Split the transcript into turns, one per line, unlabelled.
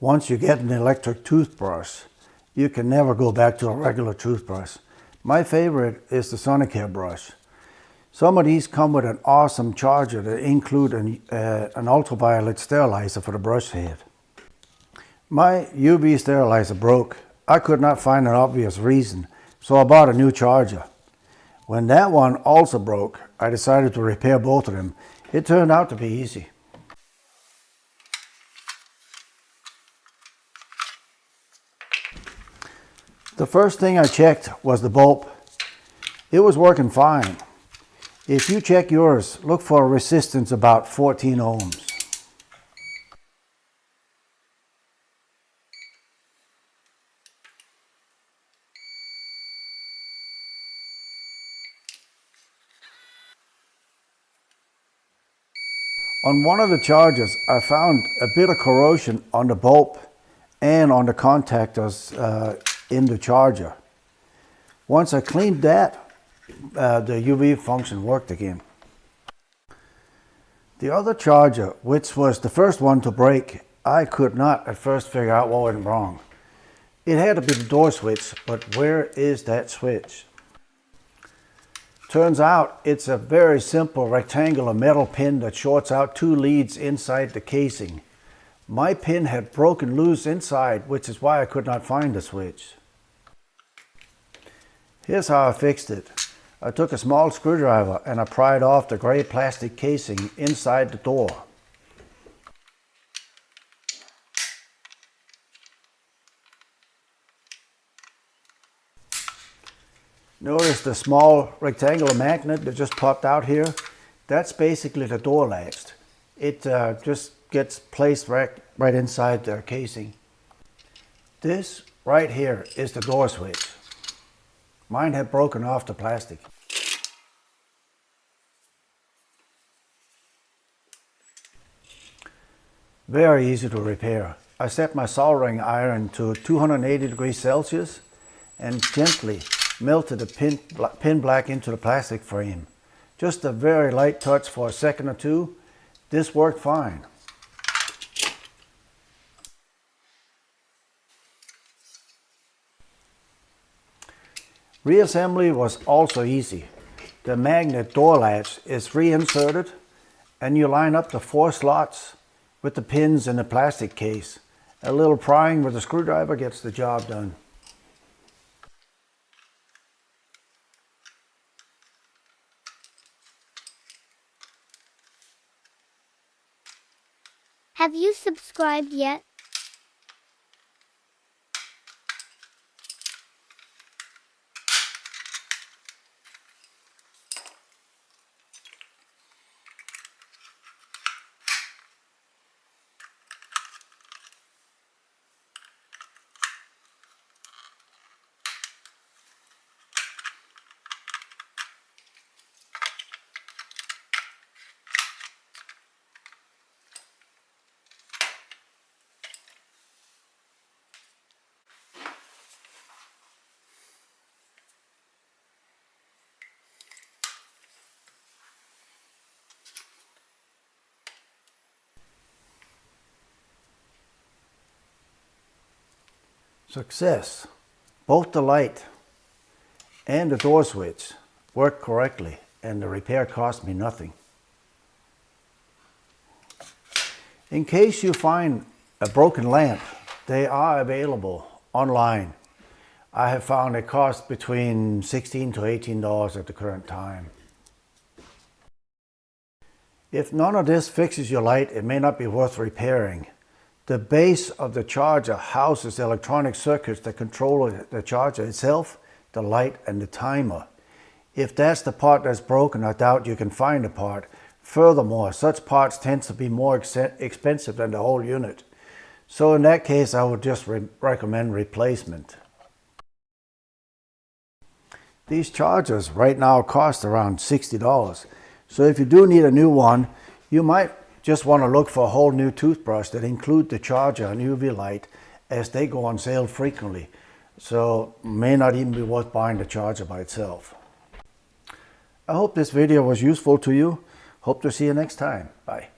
Once you get an electric toothbrush, you can never go back to a regular toothbrush. My favorite is the Sonicare brush. Some of these come with an awesome charger that include an ultraviolet sterilizer for the brush head. My UV sterilizer broke. I could not find an obvious reason, so I bought a new charger. When that one also broke, I decided to repair both of them. It turned out to be easy. The first thing I checked was the bulb. It was working fine. If you check yours, look for a resistance about 14 ohms. On one of the chargers, I found a bit of corrosion on the bulb and on the contactors in the charger. Once I cleaned that, the UV function worked again. The other charger, which was the first one to break, I could not at first figure out what went wrong. It had to be the door switch, but where is that switch? Turns out it's a very simple rectangular metal pin that shorts out two leads inside the casing. My pin had broken loose inside, which is why I could not find the switch. Here's how I fixed it. I took a small screwdriver and I pried off the gray plastic casing inside the door. Notice the small rectangular magnet that just popped out here? That's basically the door latch. It just gets placed right inside the casing. This right here is the door switch. Mine had broken off the plastic. Very easy to repair. I set my soldering iron to 280 degrees Celsius and gently melted the pin black into the plastic frame. Just a very light touch for a second or two. This worked fine. Reassembly was also easy. The magnet door latch is reinserted and you line up the 4 slots with the pins in the plastic case. A little prying with a screwdriver gets the job done.
Have you subscribed yet?
Success. Both the light and the door switch worked correctly and the repair cost me nothing. In case you find a broken lamp, they are available online. I have found they cost between $16 to $18 at the current time. If none of this fixes your light, it may not be worth repairing. The base of the charger houses electronic circuits that control the charger itself, the light, and the timer. If that's the part that's broken, I doubt you can find the part. Furthermore, such parts tend to be more expensive than the whole unit. So in that case, I would just recommend replacement. These chargers right now cost around $60. So if you do need a new one, you might just want to look for a whole new toothbrush that include the charger and UV light, as they go on sale frequently. So may not even be worth buying the charger by itself. I hope this video was useful to you. Hope to see you next time. Bye.